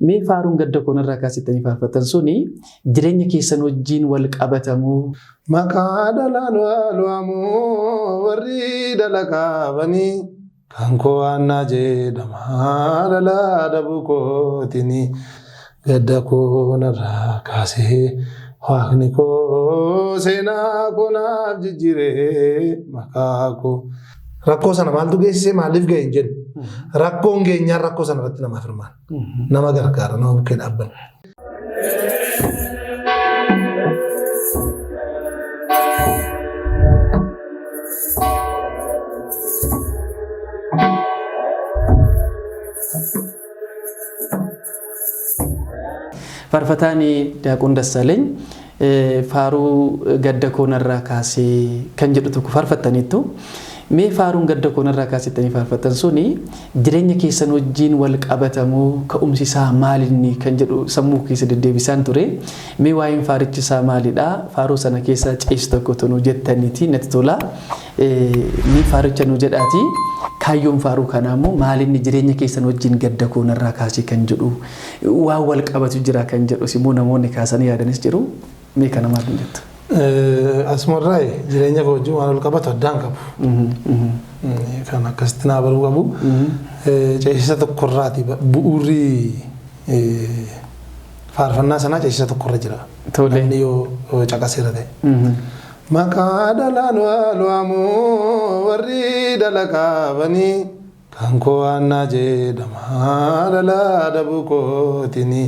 mee faaruun gadda koonirraa kaasitanii faarfatan suni jireenya keessan wajjin wal qabatamu maqaa dhalaan wal waamuu warri dalagaabanii kan koo annaa jedhama dhalaa dhabuu kootini gadda koonirraa kaasee waaqni koo seenaa koonaaf jijjiiree maqaa koo. Rakkoo sana maaltu geessisee maaliif ga'e hin jedhu. Rakkoon geenyaan rakkoo sana irratti nama firmaan. Nama gargaara nama bukkee dhaabbanne. Faarfataan Daaqoon Dassaaleny faaruu gadda koonirraa kaasee kan jedhu tokko faarfattaniittu. Mee faaruun gadda koonirraa kaasitanii faarfatan suni jireenya keessan wajjin wal qabatamu ka'umsi isaa maalinni kan jedhu sammuu keessa deddeebisaan ture. Mee waa'een faarichi isaa maalidha? Faaruu sana keessaa ceessu tokko tonu jettaniiti natti tola. Mee faaricha nu jedhaati kaayyoon faaruu kanaa immoo maalinni jireenya keessan wajjin gadda koonirraa kaasee kan jedhu waan wal qabatu jira kan jedhu simmoo namoonni kaasanii yaadanis jiru. Mee kana maal jettu? Asmarraa jireenya koo wajjin waan wal qabatu addaan qabu. Kan akkasitti naa baruu qabu. Ceesisa tokkorraati bu'uurri faarfannaa sanaa ceesisa tokkorra jira. Namni yoo caqaseera ta'e. Maqaa dhalaan wal waamuu warri dalagaabanii kan koo annaa jedhama dhalaa dhabuu kootini.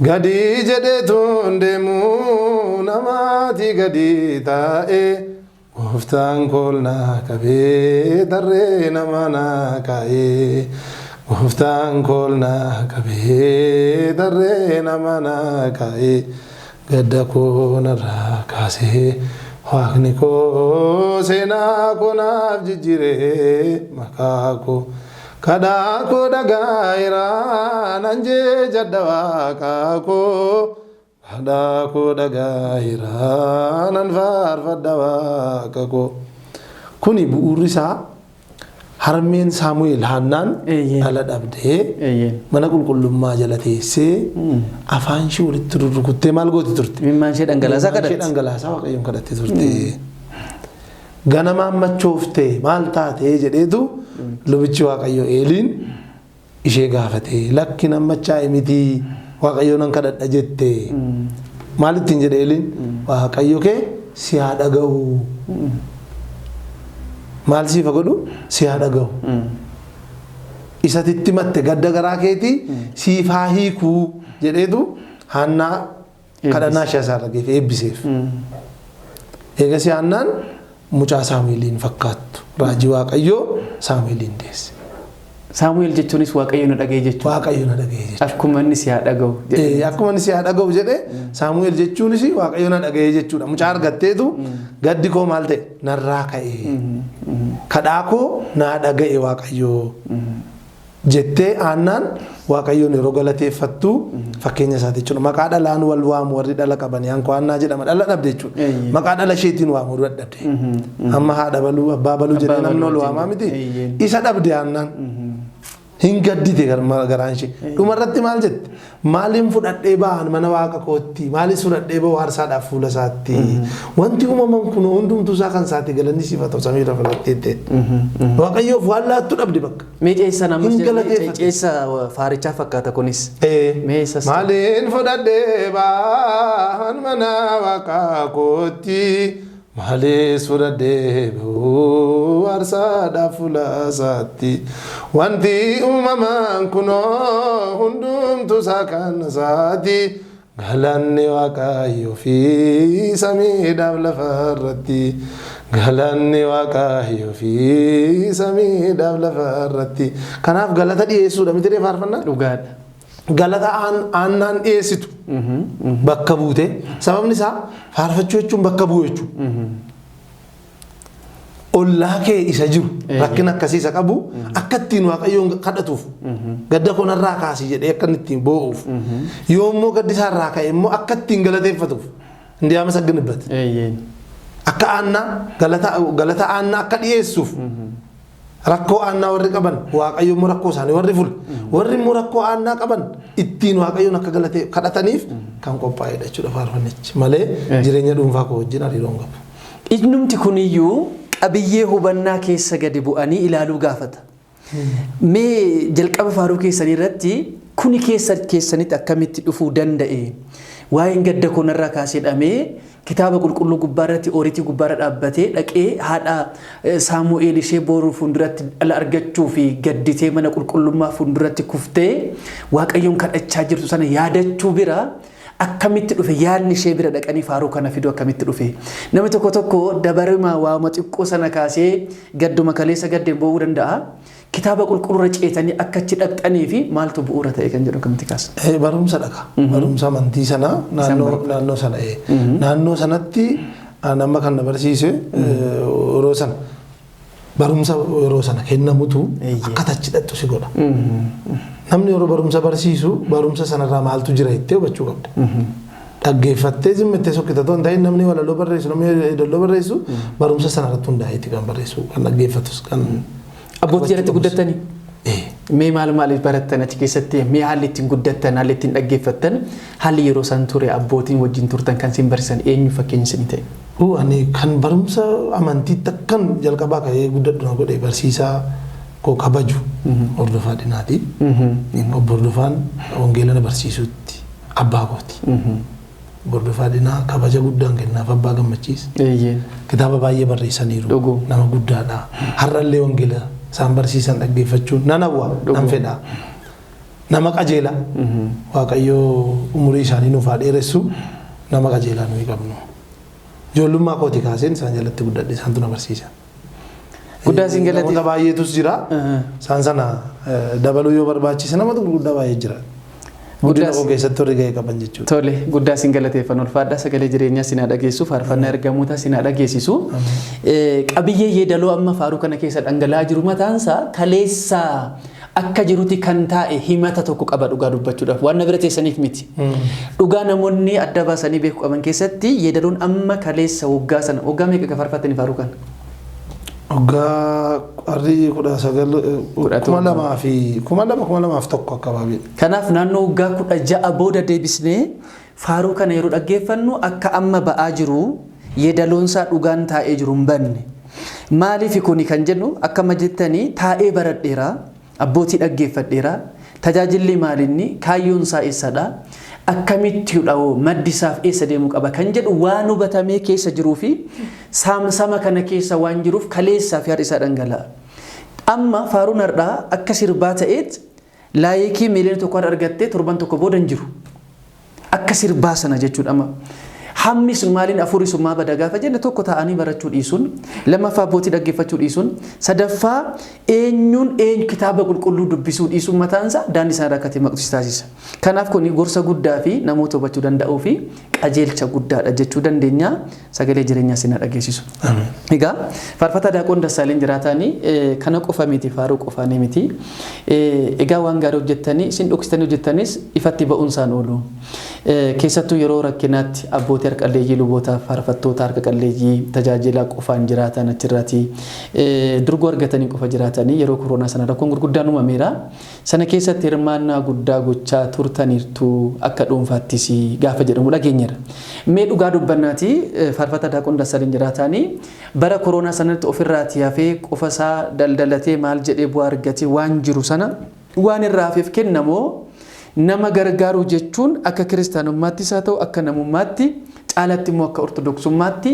Gadi jedheetuun deemuu namaati gadi taa'e gooftaan koolnaa qabee tarree nama naa kaa'e gooftaan koolnaa qabee tarree nama naa kaa'e gadda koonirraa kaasee waaqni koo seenaa koonaaf jijjiiree maqaa koo. Kadhaa koo dhaga'eera nan jajadha waaqa koo. Kadhaa koo dhaga'eera nan faarfadha waaqa koo. Kuni bu'uurri isaa harmeen Saamu'eel Haannaan dhala dhabdee mana qulqullummaa jala teessee afaan ishee walitti rurrukuttee maal gooti turte? Imimmaan ishee dhangalaasaa kadhatte. Ishee dhangalaasaa waaqayyoon kadhatte turte. Ganamaan machooftee maal taatee jedheetu lubichi waaqayyo Eeliin ishee gaafate lakki nammachaa miti waaqayyo nan kadhadha jette maalittiin jedhe Eeliin waaqayyo kee si haa dhaga'u maal siif godhu si haa dhaga'u isatitti matte gadda garaa keetii siif haa hiikuu jedheetu Haannaa kadhannaa ishee isaarra geef eebbiseef eegasii Haannaan mucaa Saamu'eeliin fakkaattu raajii waaqayyoo Saamu'eeliin deesse. Saamu'eel jechuunis waaqayyo na dhaga'e jechuudha. Waaqayyo na dhaga'e jechuudha. Akkuma inni si haa dhaga'u. Akkuma inni si haa dhaga'u jedhee Saamu'eel jechuunis waaqayyo na dhaga'e jechuudha. Mucaa argatteetu gaddi koo maal ta'e narraa ka'e. Kadhaa koo naa dhaga'e waaqayyoo. Jettee Haannaan waaqayyoon yeroo galateeffattu fakkeenya isaati jechuudha. Maqaa dhalaan wal waamu warri dhala qabanii Hankoo Haannaa jedhama dhala dhabde jechuudha. Maqaa dhala isheetiin waamu dura dhabde. Amma haadha baluu abbaa baluu jedhee namni ol waamaa miti. Isa dhabde Haannaan. Hin gaddite garaan ishee. Dhumarratti maal jette? Maaliin fudhadhee ba'an mana waaqa kootti? Maaliin fudhadhee ba'u aarsaadhaaf fuula isaatti? Wanti uumaman kun hundumtuu isaa kan isaatti galanni sifa ta'u samii irra falattee waaqayyoof waan laattu dhabde bakka. Meeceessa namas meeceessa faarichaa fakkaata kunis. Maaliin fudhadhee ba'an mana waaqa kootti? Maaliin fudhadhee ba'u aarsaadhaaf fuula isaatti? Wanti uumaman kunoo hundumtuu isaa kan isaatti galanni waaqayyoo fi samiidhaaf lafarratti galanni waaqayyoo fi samiidhaaf lafarratti. Kanaaf galata dhiyeessuudha miti dee faarfannaa dhugaadha. Galata Haannaan dhiyeessitu bakka buute sababni isaa faarfachuu jechuun bakka bu'u jechuudha. Ollaa kee isa jiru rakkina akkasii isa qabu akka ittiin waaqayyoon kadhatuuf gadda koonarraa kaasii jedhee akka ittiin boo'uuf yoommoo gaddi isaarraa ka'e immoo akka ittiin galateeffatuuf indiyaama sagganibbat akka Haannaa galata Haannaa akka dhiyeessuuf rakkoo aannaa warri qaban waaqayyo immoo rakkoo isaanii warri fulu warri immoo rakkoo aannaa qaban ittiin waaqayyoon akka galatee kadhataniif kan qophaa'edha jechuudha faarfannichi malee jireenya dhuunfaa koo wajjin hariiroo hin qabu. Ijnumti kuniyyuu qabiyyee hubannaa keessa gadi bu'anii ilaaluu gaafata. Mee jalqaba faaruu keessanii irratti kuni keessanitti akkamitti dhufuu danda'e? Waa'een gadda koonarraa kaasee dhamee kitaaba qulqulluu gubbaa irratti ooriitii gubbaa irra dhaabbatee dhaqee haadha Saamu'eel ishee booruu fuulduratti dhala argachuu fi gadditee mana qulqullummaa fuulduratti kuftee Waaqayyoon kadhachaa jirtu sana yaadachuu bira akkamitti dhufe yaadni ishee bira dhaqanii faaruu kana fiduu akkamitti dhufe? Namni tokko dabarima waama xiqqoo sana kaasee gadduma kaleessa gaddeen boo'uu danda'a. Kitaaba qulqulluu irra ceetanii akka achi dhaqxanii fi maaltu bu'uura ta'e kan jedhu akkamitti kaasa? Barumsa dhaqa. Barumsa amantii sana naannoo sana naannoo sanatti nama kan na barsiise yeroo sana barumsa yeroo sana kennamutu akka achi dhaqxu si godha. Namni yeroo barumsa barsiisu barumsa sanarraa maaltu jira jettee hubachuu qabda. Dhaggeeffattee zimmettee sokkita ta'uu hin ta'in namni walaloo barreessu namni yeedaloo barreessu barumsa sanarratti hundaa'eeti kan barreessu kan dhaggeeffatus kan. Abbootii jalatti guddattanii? Mee maal barattan achi keessatti mee haalli ittiin guddattan haalli ittiin dhaggeeffattan haalli yeroo san ture abbootiin wajjin turtan kan isin barsiisan eenyu fakkeenya isinii ta'e? Ani kan barumsa amantiitti akkan jalqabaa ka'ee guddadhu na godhe barsiisaa koo kabaju hordofaa dhinaati. Obbo Hordofaan wangeela na barsiisutti abbaa kooti. Hordofaa dhinaa kabaja guddaan kennaaf abbaa gammachiisa. Kitaaba baay'ee barreessaniiru nama guddaadha. Har'allee wangeela isaan barsiisan dhaggeeffachuun nan hawwa nan fedha. Nama qajeela Waaqayyoo umurii isaanii nuuf haa dheeressu nama qajeelaa nuyi qabnu. Ijoollummaa kooti kaaseen isaan jalatti guddadhe isaantu na barsiisa. Guddaa isin galate. Namoota baay'eetus jira. Isaan sana dabaluu yoo barbaachise namatu guddaa baay'ee jira. Guddina koo keessatti warri gahee qaban jechuudha. Tole guddaa isin galateeffan ulfaadhaa sagalee jireenyaa isin dhageessu faarfannaa ergamoota isin dhageessisu. Qabiyyee yeedaloo amma faaruu kana keessa dhangala'aa jiru mataansaa kaleessaa akka jirutti kan taa'e himata tokko qaba dhugaa dubbachuudhaaf waan na bira teessaniif miti. Dhugaa namoonni adda baasanii beekuu qaban keessatti yeedaloon amma kaleessa waggaa sana waggaa meeqa faarfattanii faaruu kana? Waggaa arrii 2002 tokko akkabaabidha. Kanaaf naannoo waggaa 16 booda deebisnee faaruu kana yeroo dhaggeeffannu akka amma ba'aa jiru yeedaloonsaa dhugaan taa'ee jiru hin banne. Maaliif kuni kan jennu akkama jettanii taa'ee baradheera abbootii dhaggeeffadheera tajaajilli maalinni kaayyoonsaa eessadha akkamitti maddisaaf eessa deemuu qaba kan jedhu waan hubatamee keessa jiruu fi saamsama kana keessa waan jiruuf kaleessaa fi har'isaa dhangala'a. Amma faaruun har'aa akka sirbaa ta'eet laayikii miiliyoona tokko argattee torban tokko booda hin jiru. Akka sirbaa sana jechuudha amma. Hammi sun maaliin afurii sun maa bada gaafa jenne tokko taa'anii barachuu dhiisuun lammaffaa abbootii dhaggeeffachuu dhiisuun sadaffaa eenyuun kitaaba qulqulluu dubbisuu dhiisuun mataansaa daandii sana rakkatee maqsuus taasisa. Kanaaf kun gorsa guddaa fi namoota hubachuu danda'uu fi qajeelcha guddaadha jechuu dandeenya sagalee jireenyaa isin dhageessisu. Egaa faarfataa Daaqoon Dassaaleen jiraatanii kana qofa miti faaruu qofaanii miti. Egaa waan gaarii hojjettanii isin dhoksitanii hojjettanis ifatti ba'uunsaan oolu. Keessattuu yeroo rakkinaatti abbootii harqalleeyyii lubootaaf faarfattoota harka qalleeyyii tajaajila qofaan jiraatan achirratti durgoo argatanii qofa jiraatanii yeroo koronaa sana rakkoon gurguddaan uumameera. Sana keessatti hirmaannaa guddaa gochaa turtaniirtu akka dhuunfaattis gaafa jedhamu dhageenyeera. Mee dhugaa dubbannaati faarfataa Daaqoon Dassaaleen jiraatanii bara koronaa sanatti ofirraati hafee qofa isaa daldalatee maal jedhee bu'aa argate waan jiru sana waan irraa hafeef kennamoo nama gargaaruu jechuun akka kiristaanummaattis haa ta'u akka namummaatti caalatti immoo akka ortodoksummaatti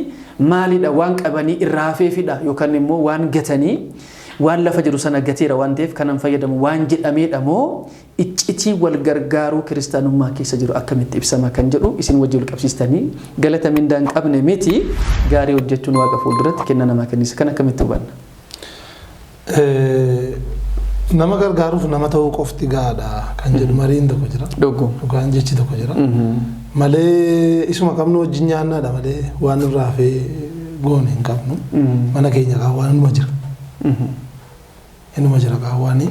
maalidha waan qabanii irraa hafeefidha yookaan immoo waan gatanii waan lafa jiru sana gateera waan ta'eef kanan fayyadamu waan jedhameedha moo iccitii wal gargaaruu kiristaanummaa keessa jiru akkamitti ibsama kan jedhu isin wajjin wal qabsiistanii galata mindaa hin qabne miti gaarii hojjechuun waaqa fuulduratti kenna namaa kennisa kan akkamitti hubanna? Nama gargaaruuf nama ta'uu qofti gaadha kan jedhu mariin tokko jira. Dhugaan jechi tokko jira. Malee isuma qabnu wajjin nyaannaadha malee waan irraa hafee goone hin qabnu. Mana keenya kaawwaan inuma jira. Inuma jira kaawwaanii.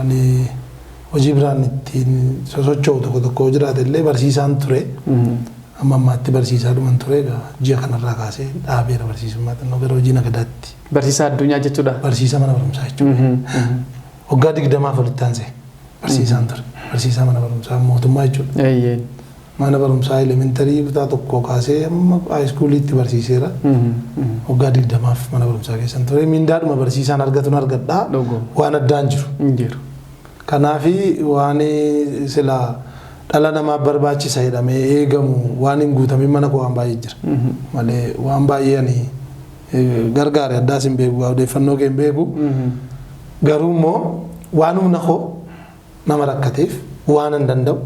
Ani hojii biraan ittiin sosocho'u tokko tokko jiraate illee barsiisaan ture. amma ammaatti barsiisaa dhuman ture egaa ji'a kanarraa kaasee dhaabeera barsiisummaa xinnoo gara hojii nagadaatti. Barsiisaa addunyaa jechuudha. Barsiisaa mana barumsaa jechuudha. Waggaa 20 olitti aansee barsiisaan ture. Barsiisaa mana barumsaa mootummaa jechuudha. Mana barumsaa elementarii kutaa tokko kaasee amma haayiskuuliitti barsiiseera. Waggaa 20 mana barumsaa keessan ture. Mindaadhuma barsiisaan argatuun argadhaa waan addaan jiru. Kanaafi waan silaa dhala namaa barbaachisa jedhamee eegamu waan hin guutamin mana koo waan baay'ee jira. Malee waan baay'ee ani gargaare addaas hin beeku odeeffannoo kee hin beeku. Garuu immoo waan humna koo nama rakkateef waan hin danda'u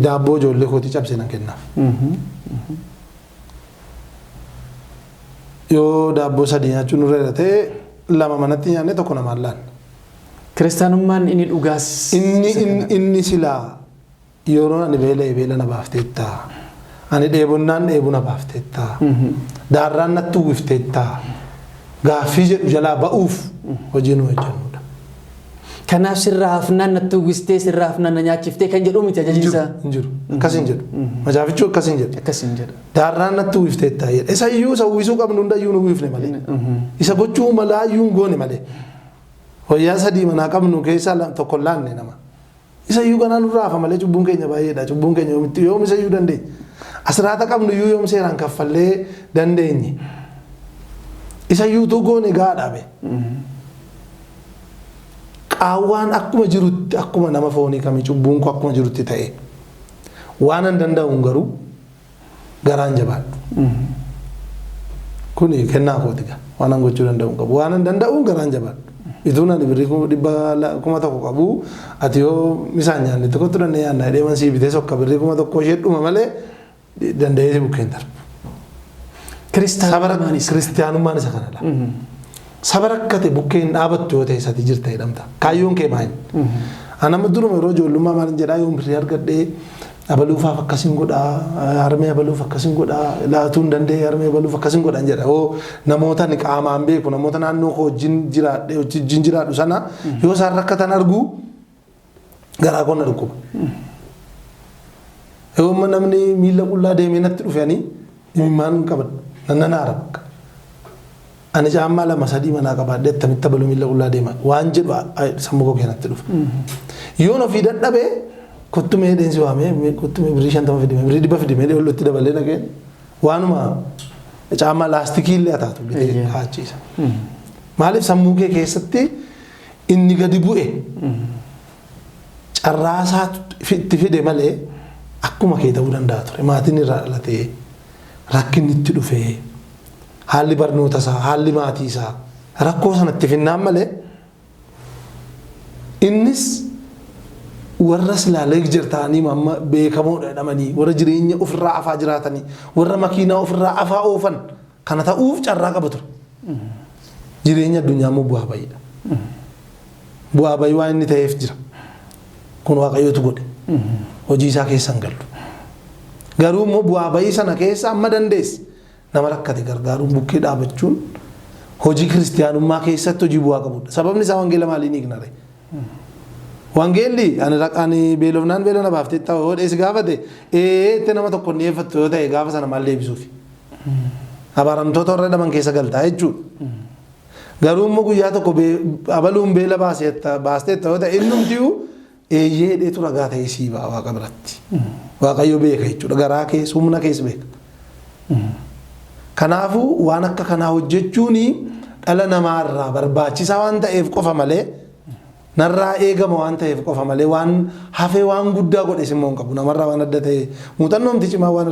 daabboo ijoollee kootii cabsee nan kennaaf. Yoo daabboo 3 nyaachuun nurra irra ta'e 2 manatti nyaanne tokko namaan laanna. Kiristaanummaan inni dhugaas. Inni silaa yeroo ani beela na baafteettaa. Ani dheebonnaan dheebuu na baafteettaa. Daarraan natti uwwifteettaa. Gaaffii jedhu jalaa ba'uuf hojii nu hojjennudha. Kanaaf sirraa hafnaan natti uwwistee sirraa hafnaan na nyaachiftee kan jedhu miti ajajisaa. Hin jiru. Akkasiin jedhu. Majaafichuu akkasiin jedhu. Akkasiin jedhu. Daarraan natti uwwifteettaa jedha. Isa iyyuu isa uwwisuu qabnu hundayyuu nu uwwifne malee. Isa gochuu malaa iyyuu hin goone malee. Wayyaa 3 manaa qabnu keessaa tokko laanne nama. Isa iyyuu kanaan nurraa hafa malee cubbuun keenya baay'eedha. Cubbuun keenya yoom isa iyyuu dandeenya. Asirraata qabnu iyyuu yoom seeraan kaffallee dandeenye. Isa iyyuu goone gaadhaabe. Qaawwaan akkuma jirutti akkuma nama foonii kamii cubbuun koo akkuma jirutti ta'e. Waan hin danda'uun garuu garaan jabaadhu. Kuni kennaa kooti gaa. Waan hin gochuu danda'uun qabu. Waan hin danda'uun garaan jabaadhu. Ituun ani birrii 100,000 qabu ati yoo misaan nyaanne tokkotti danda'e nyaanna deeman sii bitee sokka birrii 1,000 ishee dhuma malee danda'ee bukkeen darbu. Kiristaanummaan isa kanadha. Saba rakkate bukkeen dhaabattu yoo ta'e isatti jirta jedhamta. Kaayyoon kee maali? Anama duruma yeroo ijoollummaa maal jedhaa yoo birrii argadhee abaluufaaf akkasiin godhaa harmee abaluuf akkasiin godhaa laatuun danda'e harmee abaluuf akkasiin godhan jedha. Oo namoota ni qaamaan beeku namoota naannoo koo wajjin jiraadhu sana yoo isaan rakkatan argu garaa koon na dhukkuba. Yoo namni miila qullaa deemee natti dhufanii imimmaan qabadhu nan haara bakka. Ani caammaa 2-3 manaa qabaadhee attamitti abaluu miila qullaa deema waan jedhu sammuu koo keenatti dhufa. Yoon ofii dadhabee kottumee deensi waamee kottumee birrii 50 fidime birrii 100 fidime dheeollotti dabalee nageen waanuma caammaa laastikii illee ataatu bitee haachiisa. Maaliif sammuu kee keessatti inni gadi bu'e carraasaa itti fide malee akkuma kee ta'uu danda'a ture. Maatiin irraa dhalatee rakkinni itti dhufee haalli barnoota isaa haalli maatii isaa rakkoo sanatti finnaan malee innis warra silaalee jirtaanii amma beekamoodha jedhamanii warra jireenya ofirraa afaa jiraatanii warra makiinaa ofirraa afaa oofan kana ta'uuf carraa qaba ture. Jireenya addunyaa immoo bu'aa baay'eedha. Bu'aa baay'ee waan inni ta'eef jira. Kun waaqayyootu godhe. Hojii isaa keessa hin galu. Garuu immoo bu'aa baay'ee sana keessa amma dandeessi nama rakkate gargaaruun bukkee dhaabachuun hojii kiristaanummaa keessatti hojii bu'aa qabudha. Sababni isaa wangeela maaliin hiiknare? Wangeelli ani beelofnaan beelona baaftee ta'u yoo dheesi gaafate itti nama tokko ni eeffattu yoo ta'e gaafa sana maal deebisuufi. Abaaramtoota warra dhaban keessa galtaa jechuudha. Garuu immoo guyyaa tokko abaluun beela baastee yoo ta'e innumtiyyuu eeyyee dheetu ragaa ta'ee sii ba'a waaqa biratti. Waaqayyo beeka jechuudha garaa keessa humna keessa beeka. Kanaafuu waan akka kanaa hojjechuun dhala namaarraa barbaachisaa waan ta'eef qofa malee narraa eegama waan ta'eef qofa malee waan hafee waan guddaa godhe simmoo hin qabu namarraa waan adda ta'e muuxannoomti cimaa waan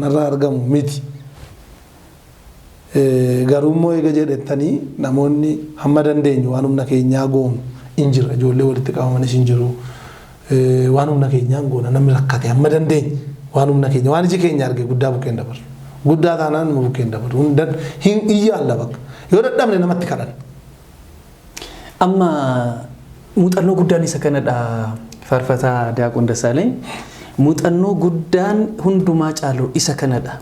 narraa argamu miti. Garuu immoo eega jedhettanii namoonni hamma dandeenyu waan humna keenyaa goonu hin jira ijoollee walitti qabamanis hin jiru waan humna keenyaa goona namni rakkate hamma dandeenyu waan humna keenya waan iji keenya arge guddaa bukkeen dabaru guddaa taanaan nu bukkeen dabaru hin iyyaalla bakka yoo dadhabne namatti kadhan. Amma muuxannoo guddaan isa kanadha faarfataa Diyaaqoon Dassaaleny. Muuxannoo guddaan hundumaa caalu isa kanadha.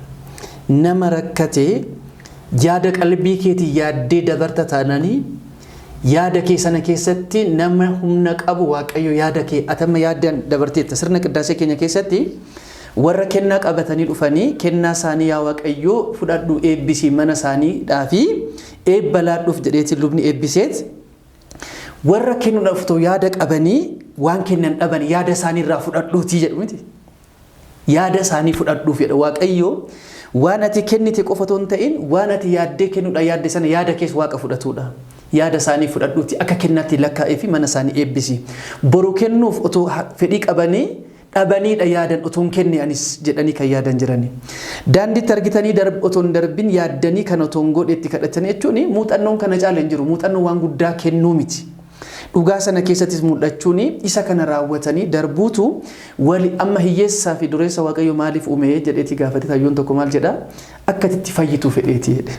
Nama rakkatee yaada qalbii keetii yaaddee dabarta taananii yaada kee sana keessatti nama humna qabu waaqayyo yaada kee atama yaadaan dabarteetta sirna qiddaasee keenya keessatti warra kennaa qabatanii dhufanii kennaa isaanii yaa waaqayyoo fudhadhu eebbisii mana isaaniidhaa fi eebba laadhuuf jedheetiin lubni eebbiseet warra kennuudhaaf too yaada qabanii waan kennan dhaban yaada isaaniirraa fudhadhuutii jedhu miti. Yaada isaanii fudhadhuuf jedha waaqayyoo waan ati kennite qofa otoo hin ta'in waan ati yaaddee kennuudha yaadde sana yaada keessa waaqa fudhatuudha. Yaada isaanii fudhadhuuti akka kennaatti lakkaa'ee fi mana isaanii eebbisi. Boru kennuuf otoo fedhii qabanii dhabaniidha yaadan otoo hin kenne anis jedhanii kan yaadan jirani. Daandiitti argitanii otoo hin darbin yaaddanii kan otoo hin godhetti kadhatanii jechuun muuxannoon kana caala hin jiru. Muuxannoon waan guddaa kennuu miti. Dhugaa sana keessattis mul'achuun isa kana raawwatanii darbuutu wali amma hiyyeessaa fi dureessa waaqayyo maaliif uumee jedheeti gaafate hayyoon tokko maal jedha akka itti fayyituu fedheeti jedhe.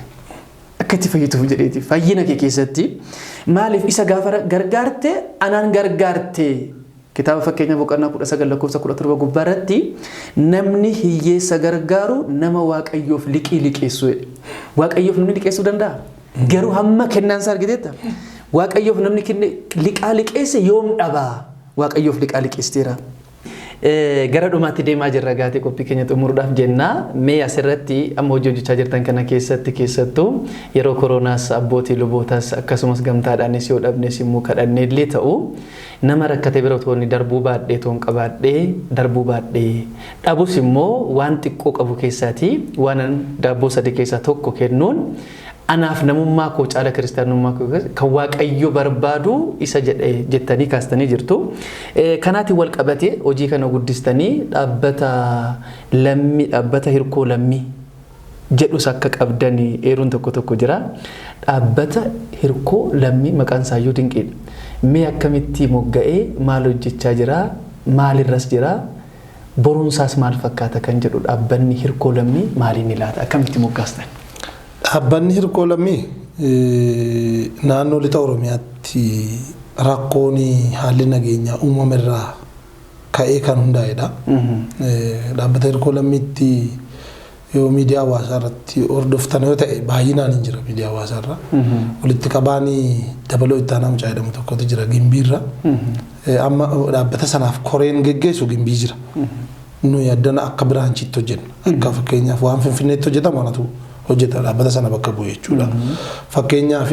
Akka itti fayyituuf jedheeti fayyina kee keessatti maaliif isa gaafa gargaarte anaan gargaarte kitaaba fakkeenya boqonnaa 19 lakkoofsa 17 gubbaarratti namni hiyyeessa gargaaru nama waaqayyoof liqii liqeessu jedhe. Waaqayyoof namni liqeessuu danda'a garuu hamma kennaansa argiteetta waaqayyoof namni liqaa liqeesse yoom dhabaa waaqayyoof liqaa liqeesteera. Gara dhumaatti deemaa jirra gaatee qophii keenya xumuruudhaaf jennaa mee asirratti amma hojii hojjechaa jirtan kana keessattuu yeroo koroonaas abbootii lubootaas akkasumas gamtaadhaanis yoo dhabnes immoo kadhannee illee ta'u nama rakkate bira otoo inni darbuu baadhee toon qabaadhee darbuu baadhee dhabus immoo waan xiqqoo qabu keessaati waan daabboo sadii keessaa tokko kennuun anaaf namummaa koo caala kiristaanummaa koo kan waaqayyo barbaadu isa jettanii kaastanii jirtu. Kanaatiin wal qabatee hojii kana guddistanii dhaabbata hirkoo lammii jedhus akka qabdanii eeruun tokko jira. Dhaabbata hirkoo lammii maqaan isaayyuu dinqiidha. Mee akkamitti mogga'ee maal hojjechaa jira? Maalirras jira? Boruunsaas maal fakkaata kan jedhu dhaabbanni hirkoo lammii maaliin ilaata? Akkamitti moggaastan? Dhaabbanni hirkoo lammii naannoo lixa Oromiyaatti rakkoon haalli nageenyaa uumamerraa ka'ee kan hundaa'edha. Dhaabbata hirkoo lammiitti yoo miidiyaa hawaasaa irratti hordoftan yoo ta'e baay'inaan hin jira miidiyaa hawaasaa irra. Walitti qabaanii dabaloo itti aanaa mucaa jedhamu tokkotu jira Gimbiirra. Amma dhaabbata sanaaf koreen geggeessu Gimbii jira. Nuyi addana akka biraanchiitti hojjenna. Akka fakkeenyaaf waan Finfinneetti hojjetamu anatu hojjeta dhaabbata sana bakka bu'e jechuudha. Fakkeenyaaf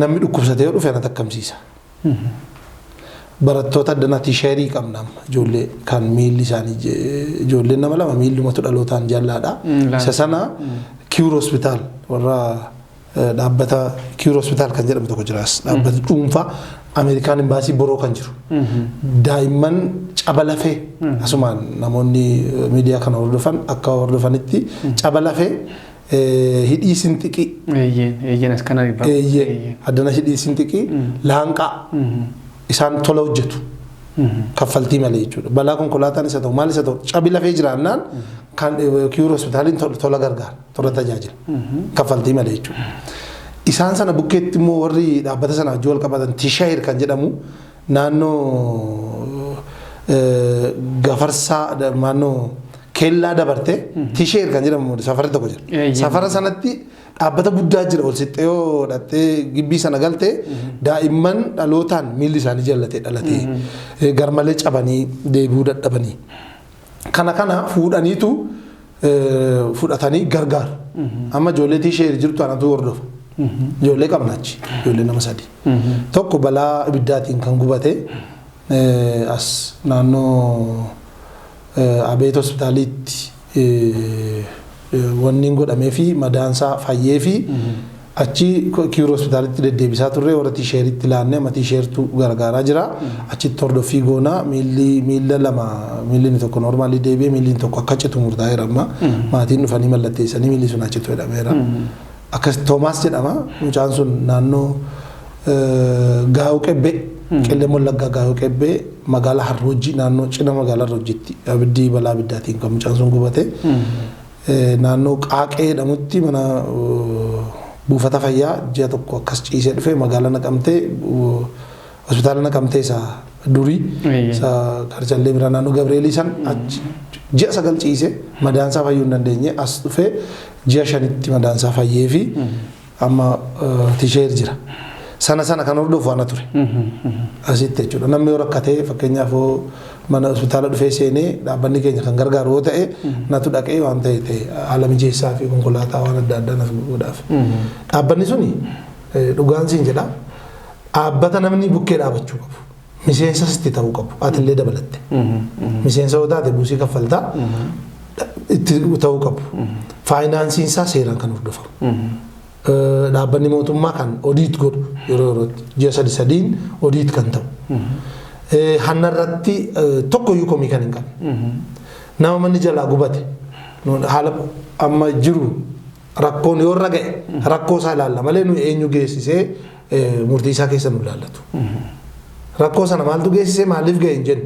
namni dhukkubsatee yoo dhufe ana takkamsiisa. Barattoota addana tiisheerii qabna ijoollee kan miilli isaanii ijoolleen nama lama miillumatu dhalootaan jallaadha. Isa sana Kiwur Hospitaal warra dhaabbata Kiwur Hospitaal kan jedhamu tokko jiraas dhaabbata dhuunfaa Ameerikaan imbaasii boroo kan jiru. Daa'imman caba lafee asumaan namoonni miidiyaa kana hordofan akka hordofanitti caba lafee hidhii sintiqii addana hidhii sintiqii laanqaa isaan tola hojjetu kaffaltii malee jechuudha. Balaa konkolaataan isa ta'u maal isa ta'u cabi lafee jiraannaan kan Kiwur Hospitaaliin tola gargaara tola tajaajila kaffaltii malee jechuudha. Isaan sana bukkeetti immoo warri dhaabbata sana wajjin wal qabatan Tishaayir kan jedhamu naannoo gafarsaa naannoo keellaa dabarte Tishaayir kan jedhamu safara tokko jira. Safara sanatti dhaabbata guddaa jira ol sixxee yoo dhattee gibbii sana galtee daa'imman dhalootaan miilli isaanii dhalatee garmalee cabanii deebi'uu dadhabanii. Kana fuudhaniitu fudhatanii gargaaru. Amma ijoollee Tishaayir jirtu anatu hordofa. Ijoollee qabnaachi ijoollee nama sadii. Tokko balaa ibiddaatiin kan gubate as naannoo Abeet Hospitaaliitti wanni godhamee fi madaansaa fayyee fi achi Kiwur Hospitaaliitti deddeebisaa turre warra Tishaayiritti laannee amma Tishaayirtu gargaaraa jira. Achitti hordoffii goonaa miilla lama miilli tokko noormaalii deebi'ee miilli tokko akka citu murtaa'eera amma maatiin dhufanii mallatteessanii miilli sun achitti jedhameera. Akkas Toomaas jedhama mucaan sun naannoo Gaa'oo Qebbee qillee Wallaggaa Gaa'oo Qebbee magaalaa Harroojii naannoo cina magaalaa Harroojiitti abiddi balaa abiddaatiin kan mucaan sun gubate naannoo Qaaqee jedhamutti mana buufata fayyaa ji'a tokko akkas ciisee dhufe magaalaa Naqamtee hospitaala Naqamtee isa durii isa Karcallee bira naannoo Gabreelii san ji'a 9 ciisee madaansaa fayyuu hin dandeenye as dhufe ji'a 5tti madaansaa fayyee fi amma Tishaayir jira. Sana kan hordofu ana ture. Asitti jechuudha. Namni yoo rakkatee fakkeenyaaf mana hospitaala dhufee seenee dhaabbanni keenya kan gargaaru yoo ta'e natu dhaqee waan ta'e haala mijeessaa fi konkolaataa waan adda addaa naaf godhaaf. Dhaabbanni suni dhugaan siin jedha. Dhaabbata namni bukkee dhaabachuu qabu. Miseensas itti ta'uu qabu. Atillee dabalatte. Miseensa yoo taate buusii kaffaltaa itti ta'uu qabu. Faayinaansiin isaa seeraan kan hordofamu. Dhaabbanni mootummaa kan odiit godhu yeroo ji'a sadiin odiit kan ta'u. Hannarratti tokkoyyuu komii kan hin qabne. Nama manni jalaa gubate haala amma jiru rakkoon yoo irra ga'e rakkoo isaa ilaalla malee nu eenyu geessisee murtii isaa keessa nu ilaallatu. Rakkoo sana maaltu geessisee maaliif ga'e hin jennu.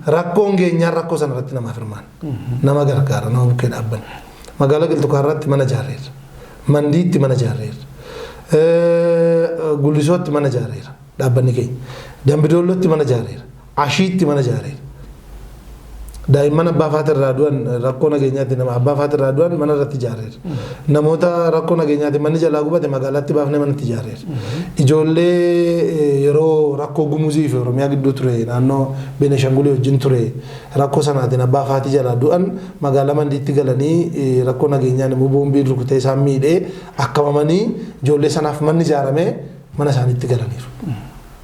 Rakkoon geenyaan rakkoo sana irratti namaaf hirmaan. Nama gargaara nama bukkee dhaabbanni. Magaalaa Qilxukaarratti mana ijaarreera. Mandiitti mana ijaarreera. Gullisootti mana ijaarreera dhaabbanni keenya. Dambidoollootti mana ijaarreera. Ashiitti mana ijaarreera. Daa'imman abbaa faata irraa du'an rakkoo nageenyaatti nama abbaa faata irraa du'an mana irratti ijaarreera. Namoota rakkoo nageenyaatti manni jalaa gubate magaalaatti baafnee manatti ijaarreera. Ijoollee yeroo rakkoo Gumuzii fi Oromiyaa gidduu ture naannoo Beenishangulii wajjin ture rakkoo sanaatiin abbaa faati jalaa du'an magaalaa Mandiitti galanii rakkoo nageenyaan immoo boombiin rukutee isaan miidhee akkabamanii ijoollee sanaaf manni ijaaramee mana isaaniitti galaniiru.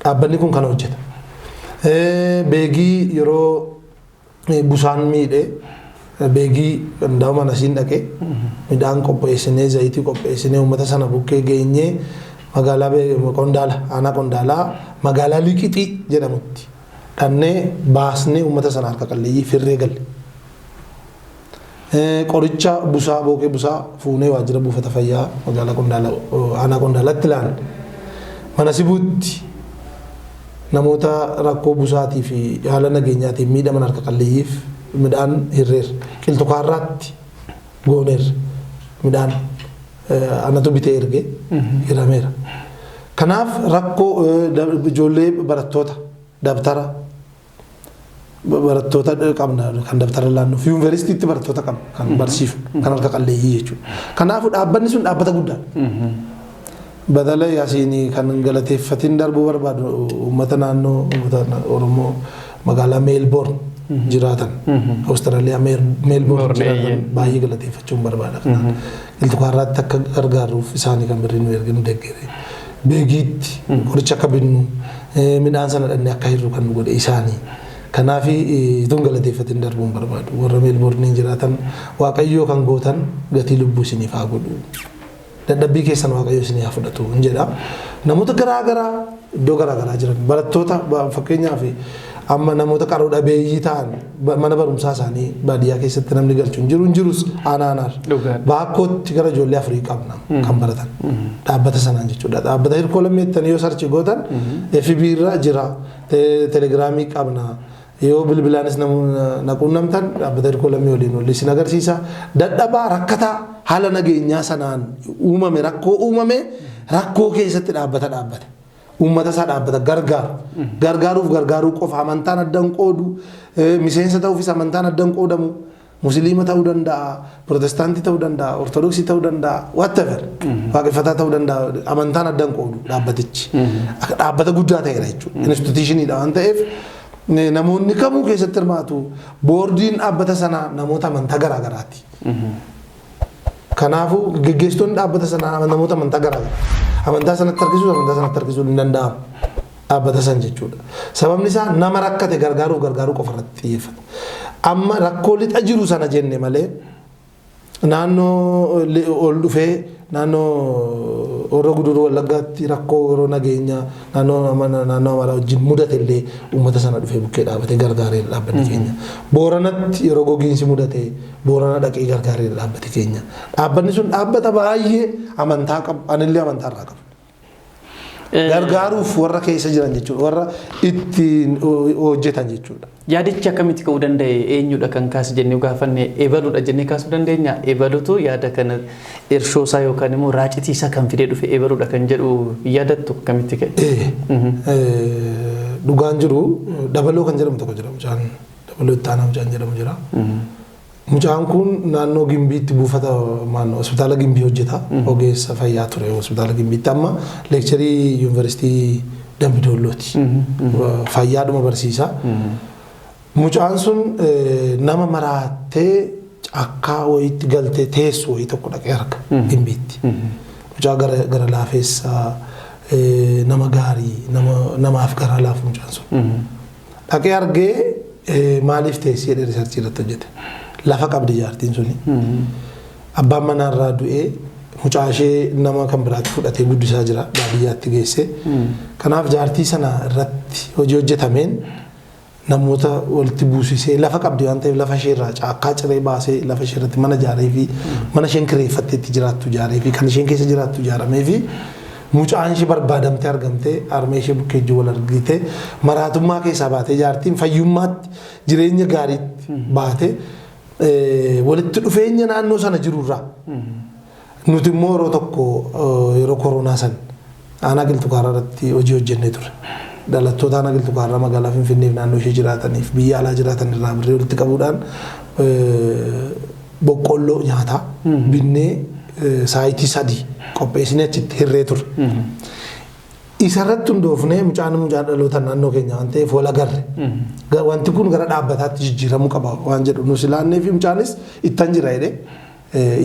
Dhaabbanni kun kana hojjeta. Beegii yeroo busaan miidhee beegii qindaa'uma nasiin dhaqee midhaan qopheessinee zayitii qopheessinee uummata sana bukkee geenyee magaalaa Qondaala aanaa Qondaalaa magaalaa Liqixii jedhamutti dhannee baasnee uummata sana harka qalleeyyii firree galle. Qoricha busaa bookee busaa fuunee waajjira buufata fayyaa magaalaa Qondaalaa aanaa Qondaalaatti laanne mana sibuutti namoota rakkoo busaatii fi haala nageenyaatiin miidhaman harka qalleeyyiif midhaan hirreera. Qilxukaarraatti gooneera midhaan anatu bitee ergee hirameera. Kanaaf rakkoo ijoollee barattoota dabtara barattoota qabna kan dabtara laannu fi yuunivarsiitiitti barattoota qabna kan barsiifnu kan harka qalleeyyii jechuudha. Kanaafuu dhaabbanni sun dhaabbata guddaadha. Badala yaasiin kan galateeffatiin darbuu barbaadu uummata naannoo uummata Oromoo magaalaa Meelboorn jiraatan Awustiraaliyaa Meelboorn jiraatan baay'ee galateeffachuun barbaada. Qilxukaarraatti akka gargaaruuf isaanii kan birrii nu erginu deeggaree beegiitti qoricha akka binnu midhaan sana dhannee akka hirru kan nu godhe isaanii. Kanaaf itoo galateeffatiin darbuun barbaadu warra Meelboorniin jiraatan waaqayyoo kan gootan gatii lubbuu isiniif haa godhu. Dadhabbii keessan waaqayyo isin haa fudhatu hin jedha. Namoota garaagaraa iddoo garaagaraa jiran barattoota fakkeenyaaf amma namoota qaroo dhabeeyyii ta'an mana barumsaa isaanii baadiyyaa keessatti namni galchu hin jirus aanaanar baakkootti gara ijoollee afurii qabna kan baratan dhaabbata sanaan jechuudha. Dhaabbata hirkoo lammeettanii yoo sarchi gootan FB irra jira telegiraamii qabna. Yoo bilbilaanis naquunnamtan dhaabbata hirkoo lammii waliin wal isin agarsiisa. Dadhabaa rakkataa haala nageenyaa sanaan uumame rakkoo uumame rakkoo keessatti dhaabbate. Uummata isaa dhaabbata gargaaruu qofa amantaan addan qoodu miseensa ta'uufis amantaan addan qoodamu musliima ta'uu danda'a protestaantii ta'uu danda'a ortodoksii ta'uu danda'a whatever waaqeffataa ta'uu danda'a amantaan addan qoodu dhaabbatichi dhaabbata guddaa ta'eera jechuudha instituutiishiniidha waan ta'eef namoonni kamuu keessatti hirmaatu boordiin dhaabbata sanaa namoota amantaa garaagaraati. Kanaafuu geggeessitoonni dhaabbata sanaa namoota amantaa garaagaraa amantaa sanatti harkisuu hin danda'amu dhaabbata san jechuudha. Sababni isaa nama rakkate gargaaruu qofa irratti xiyyeeffata. Amma rakkoo lixa jiru sana jenne malee naannoo ol dhufee naannoo Horroo Guduruu Wallaggaatti rakkoo yeroo nageenyaa naannoo Amaaraa wajjin mudate illee uummata sana dhufee bukkee dhaabatee gargaaree dhaabbanni keenya. Booranatti yeroo gogiinsi mudate Boorana dhaqee gargaaree dhaabbate keenya. Dhaabbanni sun dhaabbata baay'ee amantaa qabu anillee amantaa irraa qabu. Gargaaruuf warra keessa jiran jechuudha warra ittiin hojjetan jechuudha. Yaadichi akkamitti ka'uu danda'e eenyudha kan kaasu jennee gaafanne eebaluudha jennee kaasuu dandeenya. Eebaluutu yaada kana irshoosaa yookaan immoo raacitiisaa kan fidee dhufe eebaluudha kan jedhu yaadattu akkamitti ka'e? Dhugaan jiru dabaloo kan jedhamu tokko jira mucaan dabaloo itti aanaa mucaan jedhamu jira. Mucaan kun naannoo Gimbiitti buufata hospitaala Gimbii hojjeta. Ogeessa fayyaa ture hospitaala Gimbiitti amma leekcharii yuunivarsiitii Dambidoollooti. Fayyaadhuma barsiisa. Mucaan sun nama maraatee akka wayiitti galtee teessu wayii tokko dhaqee arga Gimbiitti. Mucaa gara laafeessa nama gaarii namaaf gara laafu mucaan sun. Dhaqee argee maaliif teessee jedhee riisarchii irratti hojjete. Lafa qabdi jaartiin suni. Abbaan manaarraa du'ee mucaa ishee nama kan biraatti fudhatee guddisaa jira baadiyyaatti geesse. Kanaaf jaartii sana irratti hojii hojjetameen namoota walitti buusisee lafa qabdi waan ta'eef lafa ishee irraa caakkaa ciree baasee lafa ishee irratti mana ijaaree fi mana isheen kireeffattee itti jiraattu ijaaree fi kan isheen keessa jiraattu ijaaramee fi mucaan ishee barbaadamtee argamtee harmee ishee bukkeejjii wal argite maraatummaa keessaa baatee jaartiin fayyummaatti jireenya gaariitti baatee walitti dhufeenya naannoo sana jirurraa nuti immoo yeroo tokko yeroo koronaa san aanaa Qilxuqaaraa irratti hojii hojjennee ture. Dhalattoota aanaa Qilxuqaaraa magaalaa Finfinneef naannoo ishee jiraataniif biyya alaa jiraatan irraa birree walitti qabuudhaan boqqolloo nyaataa binnee saayitii 3 qopheessinee achitti hirree ture. Isarratti hundoofnee mucaan dhaloota naannoo keenya waan ta'eef wal agarre. Wanti kun gara dhaabbataatti jijjiiramuu qaba waan jedhu nus ilaannee fi mucaanis ittan jira jedhee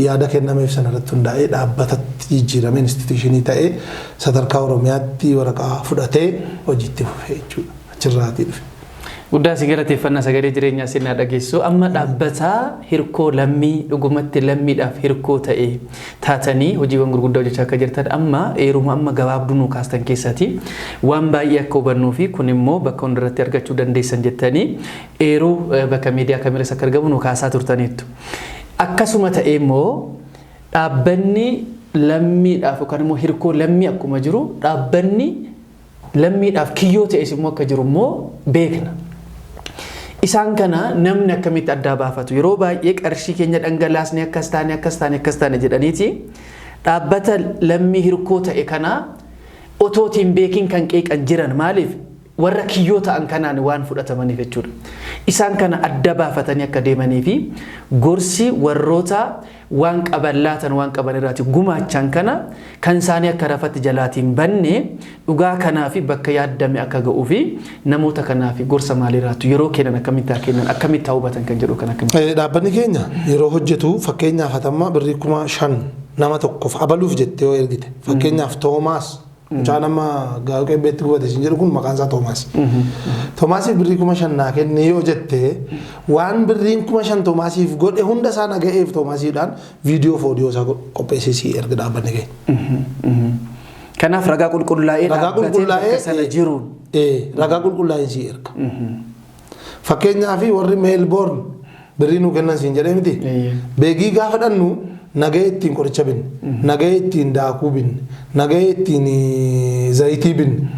yaada kennameef sanarratti hundaa'ee dhaabbatatti jijjiiramee instituushinii ta'ee sadarkaa Oromiyaatti waraqaa fudhatee hojiitti fufee jechuudha. Achirraatii dhufe. Guddaa si galateeffannaa sagalee jireenyaa sinna dhageessu amma dhaabbataa hirkoo lammii dhugumatti lammiidhaaf hirkoo ta'e taatanii hojiiwwan gurguddaa hojjechaa akka jirtan amma eeruma amma gabaabduu nu kaastan keessatti waan baay'ee akka hubannuu fi kun immoo bakka hundarratti argachuu dandeessan jettanii eeruu bakka miidiyaa kamiiras akka argamu nu kaasaa turtaniittu. Akkasuma ta'ee immoo dhaabbanni lammiidhaaf yookaan immoo hirkoo lammii akkuma jiru dhaabbanni lammiidhaaf kiyyoo ta'es immoo akka jiru immoo beekna. Isaan kana namni akkamitti adda baafatu yeroo baay'ee qarshii keenya dhangalaasne akkas taane jedhaniiti dhaabbata lammii hirkoo ta'e kana otootiin beekin kan qeeqan jiran maaliif warra kiyyoo ta'an kanaan waan fudhatamaniif jechuudha. Isaan kana adda baafatanii akka deemanii fi gorsi warroota waan qaban laatan waan qaban irraati gumaachan kana kan isaanii akka rafatti jalaatiin banne dhugaa kanaa fi bakka yaaddame akka ga'uu fi namoota kanaa fi gorsa maaliiraatu yeroo kennan akkamitti hubatan kan jedhu kan akkamitti. Dhaabbanni keenya yeroo hojjetu fakkeenyaaf hatamma birrii 5,000 nama tokkoof abaluuf jettee yoo ergite fakkeenyaaf Toomaas mucaan amma gaa'uqee beetti gubate isin jedhu kun maqaan isaa Toomaas. Toomaasiif birrii 5,000 naa kenne yoo jettee waan birriin 5,000 Toomaasiif godhe hunda isaa naga'eef Toomaasiidhaan viidiyoo fi oodiyoo isaa qopheessee si erga dhaabbanni keenya. Kanaaf ragaa qulqullaa'ee dhaabbatee sana jiruun. Ragaa qulqullaa'een si erga. Fakkeenyaaf warri Meelboorn birrii nu kennan siin jedhee miti. Beegii gaafa dhannu nagahee ittiin qoricha binne, nagahee ittiin daakuu binne, nagahee ittiin zayitii binne,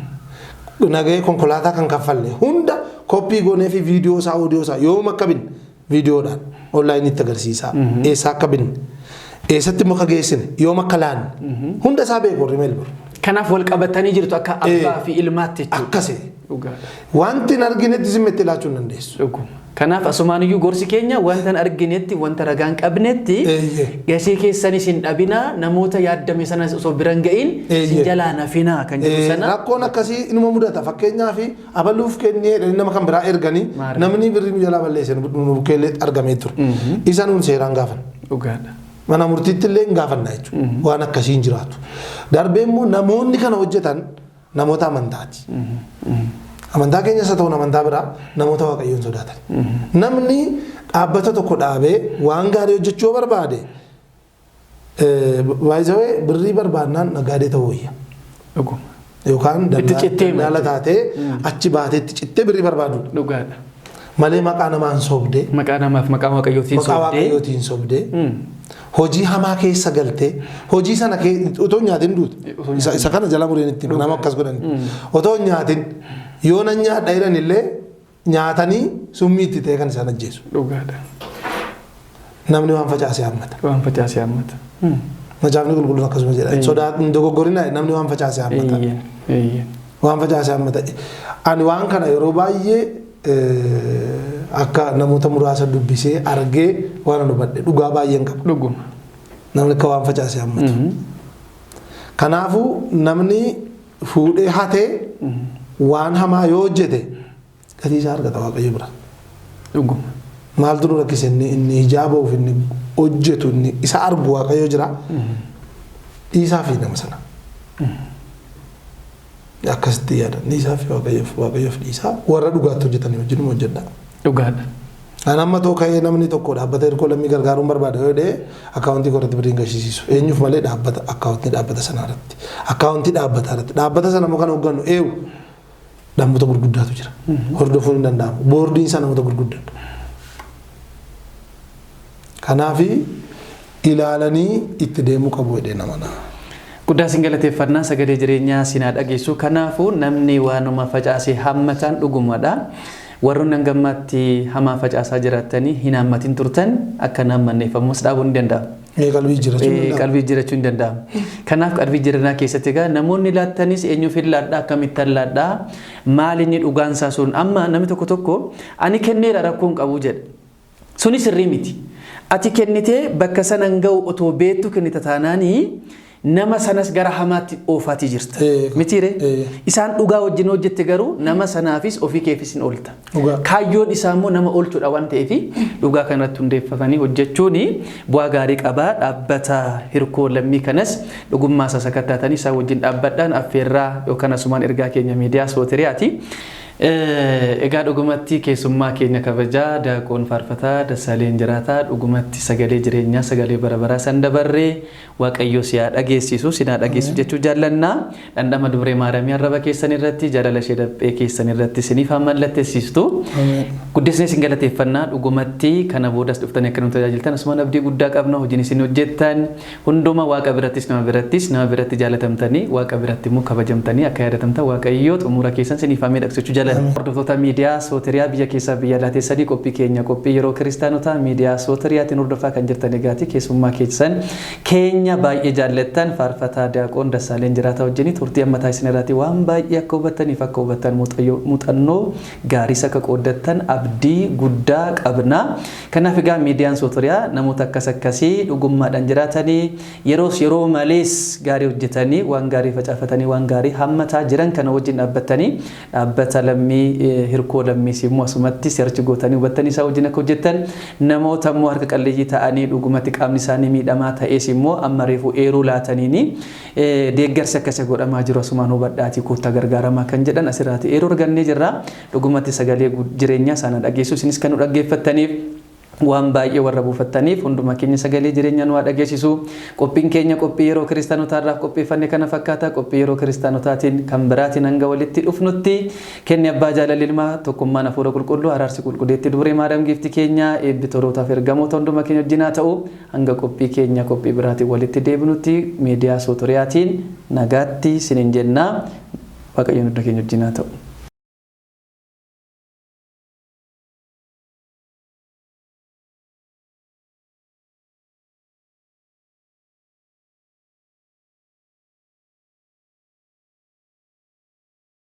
nagahee konkolaataa kan kaffalle hunda koppii goonee fi viidiyoo isaa oodiyoo isaa yoom akka binne viidiyoodhaan onlaayinitti agarsiisaa. Eessaa akka binne, eessatti muka geessine, yoom akka laanne hunda isaa beeku warri Meelboorn. Kanaaf wal qabatanii jirtu akka abbaa fi ilmaatti jechuudha. Akkasii. Wanti hin arginetti zimmetti ilaachuu hin dandeessu. Kanaaf asumaan iyyuu gorsi keenya wanta hin arginetti wanta ragaan qabnetti gasii keessanis hin dhabinaa namoota yaaddame sanas osoo biran ga'iin sin jalaa nafinaa kan jedhu sana. Rakkoon akkasii inuma mudata fakkeenyaaf abaluuf kennee nama kan biraa erganii namni birrii nu jalaa balleessan nu bukkeellee argamee ture. Isa nuun seeraan gaafan. Mana murtiitti illee hin gaafannaa jechuudha. Waan akkasii hin jiraatu. Darbee immoo namoonni kana hojjetan namoota amantaati. Amantaa keenyas haa ta'u amantaa biraa namoota waaqayyoon sodaatan. Namni dhaabbata tokko dhaabee waan gaarii hojjechuu barbaade baay'isawee birrii barbaadnaan nagaadee ta'uu wayya. Yookaan daldala taatee achi baatee itti cittee birrii barbaadu. Malee maqaa namaan sobdee. Maqaa namaaf maqaa waaqayyootiin sobdee. Hojii hamaa keessa galtee hojii sana otoo nyaatin duutu. Isa kana jala mureen itti nama akkas godhan. Otoo nyaatin yoo nan nyaadha jedhan illee nyaatanii summii itti ta'e kan isaan ajjeesu. Namni waan facaasee hammata. Macaafni qulqulluun akkasuma jedha. Sodaa dogoggorina namni waan facaasee hammata. Waan facaasee hammata. Ani waan kana yeroo baay'ee akka namoota muraasa dubbisee argee waan hubadhe dhugaa baay'een qaba. Dhuguma. Namni akka waan facaasee hammatu. Kanaafuu namni fuudhee hatee waan hamaa yoo hojjete gatii isaa argata Waaqayyo bira. Dhuguma. Maaltu nu rakkise inni hijaaba of inni hojjetu inni isa argu Waaqayyo jira. Dhiisaa fi nama sana. Akkasitti yaadan dhiisaa fi Waaqayyoof dhiisaa warra dhugaatti hojjetanii wajjin hojjedha. Dhugaadha. Kan amma ka'ee namni tokko dhaabbata ergoo lammii gargaaruun barbaada yoo ta'e akkaawuntii korratti biriin gashiisisu eenyuuf malee dhaabbata akkaawuntii dhaabbata sanaa irratti akkaawuntii dhaabbata irratti dhaabbata sana immoo kan hooggannu namoota gurguddaatu jira. Hordofuun hin danda'amu. Boordiin isaa namoota gurguddaadha. Kanaaf ilaalanii itti deemuu qabu jedhee nama naa. Guddaa isin galateeffannaa sagalee jireenyaa sinaa dhageessu. Kanaafuu namni waanuma facaasee hammataan dhugumadha. Warroonni hangammaatti hamaa facaasaa jiraatanii hin hammatin turtan akka naammanneeffamus dhaabuu ni danda'ama. Qalbii jiraachuu ni danda'ama. Kanaaf qalbii jireenya keessatti egaa namoonni laattanis eenyuuf hin laadhaa akkamittan laadhaa maal inni dhugaan isaa sun amma namni tokko ani kenneera rakkoon qabu jedha. Suni sirrii miti. Ati kennitee bakka sanan ga'u otoo beektu kennita taanaanii nama sanas gara hamaatti oofaatii jirta. Mitiire isaan dhugaa wajjin hojjette garuu nama sanaafis ofii keefis hin oolta. Kaayyoon isaa immoo nama oolchuudha waan ta'eef dhugaa kanatti hundeeffatanii hojjechuun bu'aa gaarii qabaa. Dhaabbata hirkoo lammii kanas dhugummaa isaa sakattaatanii isaa wajjin dhaabbadhaan affeerraa yookaan asumaan ergaa keenya miidiyaa Sootiriyaati. Egaa dhugumatti keessummaa keenya kabajaa Daaqoon Faarfataa Dassaaleen Jiraataa dhugumatti sagalee jireenyaa sagalee barabaraa san dabarree Waaqayyo siyaa dhageessisu sinaa dhageessu jechuu jaallannaa. Dhandhama Dubree Maariyaamii arraba keessan irratti jaalala ishee dhaphee keessan irratti siniif mallatteessistu. Guddisnee isin galateeffannaa dhugumatti kana boodas dhuftanii akka nu tajaajiltan asumaan abdii guddaa qabna. Hojiin isin hojjettan hunduma Waaqa birattis nama biratti jaalatamtanii Waaqa biratti immoo kabajamtanii akka yaadatamtan Waaqayyo xumura keessan siniif miidhagsachuu jaalladha. Hordoftoota miidiyaa Sootiriyaa biyya keessaa biyya alaatti sadii qophii keenya qophii yeroo kiristaanotaa miidiyaa Sootiriyaatiin hordofaa kan jirtan egaati keessummaa keessan keenya baay'ee jaallattan Faarfataa Daaqoon Dassaaleen Jiraataa wajjin turtii ammataa isin irratti waan baay'ee akka hubattaniif akka hubattan muuxannoo gaarii akka qooddattan abdii guddaa qabna. Kanaaf egaa miidiyaan Sootiriyaa namoota akkasii dhugummaadhaan jiraatanii yeroo malees gaarii hojjetanii waan gaarii facaafatanii waan gaarii hammataa jiran kana wajjin dhaabbatanii dhaabbata hirkoo lammii immoo asumatti seerchi gootanii hubattanii isaa wajjin akka hojjettan namoota immoo harka qalleeyyii ta'anii dhugumatti qaamni isaanii miidhamaa ta'es immoo amma reefuu eeruu laataniini deeggarsi akkasii godhamaa jiru asumaan hubadhaatii koottaa gargaaramaa kan jedhan asirraati eeruu argannee jirra. Dhugumatti sagalee jireenyaa sana dhageessu isinis kan nu dhaggeeffattaniif waan baay'ee warra buufattaniif hunduma keenya sagalee jireenyaa nu dhageessisu. Qophiin keenya qophii yeroo kiristaanotaarraaf qopheeffanne kana fakkaata. Qophii yeroo kiristaanotaatiin kan biraatiin hanga walitti dhufnutti kenni abbaa jaalalli ilmaa tokkummaan hafuura qulqulluu araarsi qulqulleetti Dubree Maariyaam giifti keenya eebbitootaaf ergamoota hunduma keenya wajjin haa ta'u hanga qophii keenya qophii biraatiin walitti deebinutti miidiyaa Sootiriyaatiin nagaatti sinin jennaa. Waaqayyoon hunduma keenya wajjin haa ta'u.